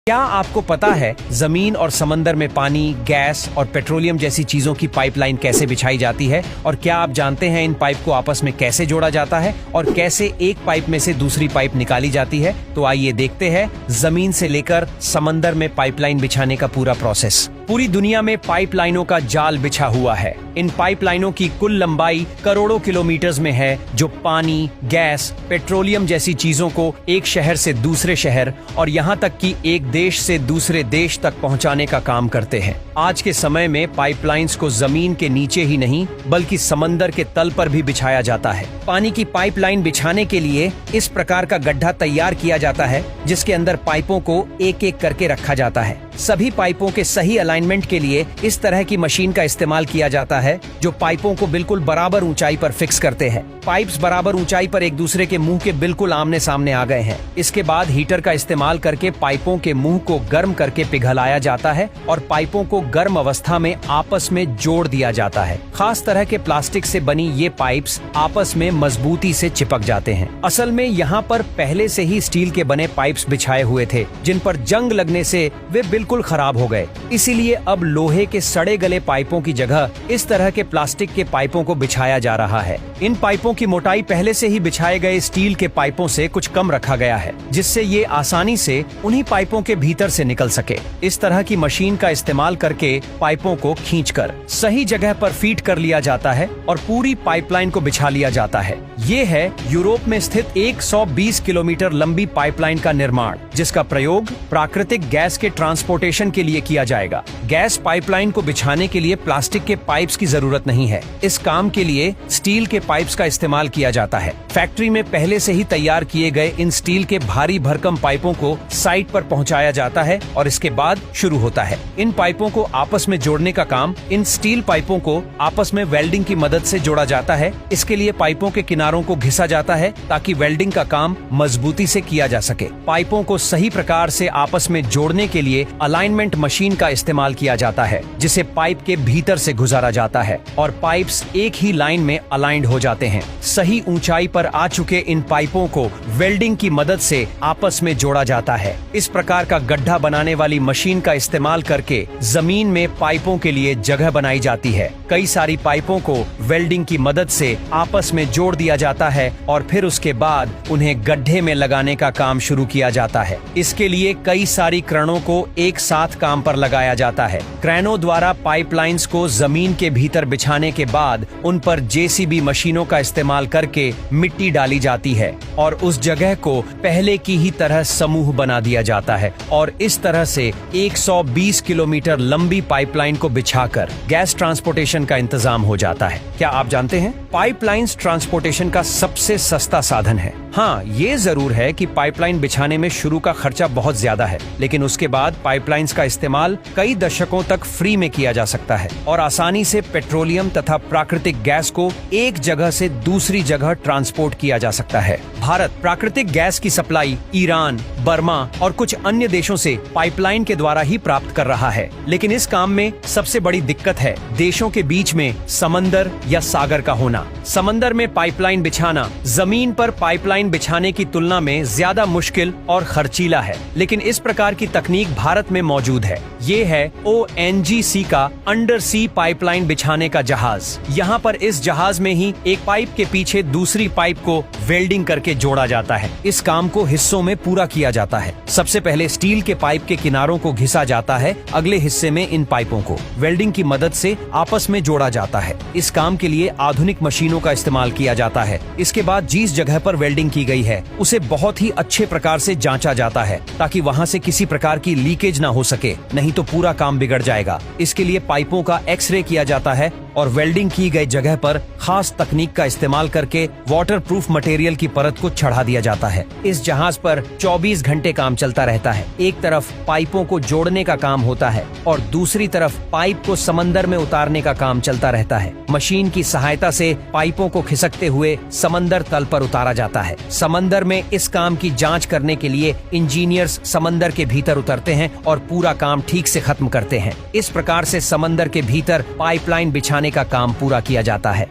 क्या आपको पता है जमीन और समंदर में पानी, गैस और पेट्रोलियम जैसी चीजों की पाइपलाइन कैसे बिछाई जाती है? और क्या आप जानते हैं इन पाइप को आपस में कैसे जोड़ा जाता है और कैसे एक पाइप में से दूसरी पाइप निकाली जाती है? तो आइए देखते हैं जमीन से लेकर समंदर में पाइपलाइन बिछाने का पूरा प्रोसेस। पूरी दुनिया में पाइपलाइनों का जाल बिछा हुआ है। इन पाइपलाइनों की कुल लंबाई करोड़ों किलोमीटर्स में है, जो पानी, गैस, पेट्रोलियम जैसी चीजों को एक शहर से दूसरे शहर और यहाँ तक कि एक देश से दूसरे देश तक पहुँचाने का काम करते हैं। आज के समय में पाइपलाइंस को जमीन के नीचे ही नहीं बल्कि समंदर के तल पर भी बिछाया जाता है। पानी की पाइपलाइन बिछाने के लिए इस प्रकार का गड्ढा तैयार किया जाता है, जिसके अंदर पाइपों को एक एक करके रखा जाता है। सभी पाइपों के सही अलाइनमेंट के लिए इस तरह की मशीन का इस्तेमाल किया जाता है, जो पाइपों को बिल्कुल बराबर ऊंचाई पर फिक्स करते हैं। पाइप्स बराबर ऊंचाई पर एक दूसरे के मुंह के बिल्कुल आमने सामने आ गए हैं। इसके बाद हीटर का इस्तेमाल करके पाइपों के मुंह को गर्म करके पिघलाया जाता है और पाइपों को गर्म अवस्था में आपस में जोड़ दिया जाता है। खास तरह के प्लास्टिक से बनी ये पाइप्स आपस में मजबूती से चिपक जाते हैं। असल में यहाँ पर पहले से ही स्टील के बने पाइप्स बिछाए हुए थे, जिन पर जंग लगने से वे बिल्कुल खराब हो गए। इसीलिए अब लोहे के सड़े गले पाइपों की जगह इस तरह के प्लास्टिक के पाइपों को बिछाया जा रहा है। इन पाइपों की मोटाई पहले से ही बिछाए गए स्टील के पाइपों से कुछ कम रखा गया है, जिससे ये आसानी से उन्हीं पाइपों के भीतर से निकल सके। इस तरह की मशीन का इस्तेमाल करके पाइपों को खींचकर सही जगह पर फीड कर लिया जाता है और पूरी पाइपलाइन को बिछा लिया जाता है। ये है यूरोप में स्थित 120 किलोमीटर लंबी पाइपलाइन का निर्माण, जिसका प्रयोग प्राकृतिक गैस के ट्रांसपोर्टेशन के लिए किया जाएगा। गैस पाइपलाइन को बिछाने के लिए प्लास्टिक के पाइप्स की जरूरत नहीं है। इस काम के लिए स्टील के पाइप्स का इस्तेमाल किया जाता है। फैक्ट्री में पहले से ही तैयार किए गए इन स्टील के भारी भरकम पाइपों को साइट पर पहुंचाया जाता है और इसके बाद शुरू होता है। इन पाइपों को आपस में जोड़ने का काम, इन स्टील पाइपों को आपस में वेल्डिंग की मदद से जोड़ा जाता है। इसके लिए पाइपों के किनारों को घिसा जाता है ताकि वेल्डिंग का काम मजबूती से किया जा सके। पाइपों को सही प्रकार से आपस में जोड़ने के लिए अलाइनमेंट मशीन का इस्तेमाल किया जाता है, जिसे पाइप के भीतर से गुजारा जाता है और पाइप्स एक ही लाइन में अलाइंड हो जाते हैं। सही ऊंचाई पर आ चुके इन पाइपों को वेल्डिंग की मदद से आपस में जोड़ा जाता है। इस प्रकार का गड्ढा बनाने वाली मशीन का इस्तेमाल करके जमीन में पाइपों के लिए जगह बनाई जाती है। कई सारी पाइपों को वेल्डिंग की मदद से आपस में जोड़ दिया जाता है और फिर उसके बाद उन्हें गड्ढे में लगाने का काम शुरू किया जाता है। इसके लिए कई सारी क्रेनों को एक साथ काम पर लगाया जाता है। क्रेनों द्वारा पाइपलाइंस को जमीन के भीतर बिछाने के बाद उन पर जेसीबी मशीनों का इस्तेमाल करके मिट्टी डाली जाती है और उस जगह को पहले की ही तरह समूह बना दिया जाता है और इस तरह से 120 किलोमीटर लंबी पाइपलाइन को बिछाकर गैस ट्रांसपोर्टेशन का इंतजाम हो जाता है। क्या आप जानते हैं पाइपलाइंस ट्रांसपोर्टेशन का सबसे सस्ता साधन है? हाँ, ये जरूर है कि पाइपलाइन बिछाने में शुरू का खर्चा बहुत ज्यादा है, लेकिन उसके बाद पाइपलाइंस का इस्तेमाल कई दशकों तक फ्री में किया जा सकता है और आसानी से पेट्रोलियम तथा प्राकृतिक गैस को एक जगह से दूसरी जगह ट्रांसपोर्ट किया जा सकता है। भारत प्राकृतिक गैस की सप्लाई ईरान, बर्मा और कुछ अन्य देशों से पाइपलाइन के द्वारा ही प्राप्त कर रहा है, लेकिन इस काम में सबसे बड़ी दिक्कत है देशों के बीच में समंदर या सागर का होना। समंदर में पाइपलाइन बिछाना जमीन पर पाइपलाइन बिछाने की तुलना में ज्यादा मुश्किल और खर्चीला है, लेकिन इस प्रकार की तकनीक भारत में मौजूद है। ये है ONGC का अंडर सी पाइपलाइन बिछाने का जहाज। यहाँ पर इस जहाज में ही एक पाइप के पीछे दूसरी पाइप को वेल्डिंग करके जोड़ा जाता है। इस काम को हिस्सों में पूरा किया जाता है। सबसे पहले स्टील के पाइप के किनारों को घिसा जाता है। अगले हिस्से में इन पाइपों को वेल्डिंग की मदद से आपस में जोड़ा जाता है। इस काम के लिए आधुनिक मशीनों का इस्तेमाल किया जाता है। इसके बाद जिस जगह पर वेल्डिंग की गई है उसे बहुत ही अच्छे प्रकार से जांचा जाता है ताकि वहाँ से किसी प्रकार की लीकेज ना हो सके, नहीं तो पूरा काम बिगड़ जाएगा। इसके लिए पाइपों का एक्सरे किया जाता है और वेल्डिंग की गई जगह पर खास तकनीक का इस्तेमाल करके वाटरप्रूफ मटेरियल की परत को चढ़ा दिया जाता है। इस जहाज पर 24 घंटे काम चलता रहता है। एक तरफ पाइपों को जोड़ने का काम होता है और दूसरी तरफ पाइप को समंदर में उतारने का काम चलता रहता है। मशीन की सहायता से पाइपों को खिसकते हुए समंदर तल पर उतारा जाता है। समंदर में इस काम की जांच करने के लिए इंजीनियर्स समंदर के भीतर उतरते हैं और पूरा काम ठीक से खत्म करते हैं। इस प्रकार से समंदर के भीतर पाइपलाइन बिछाने का काम पूरा किया जाता है।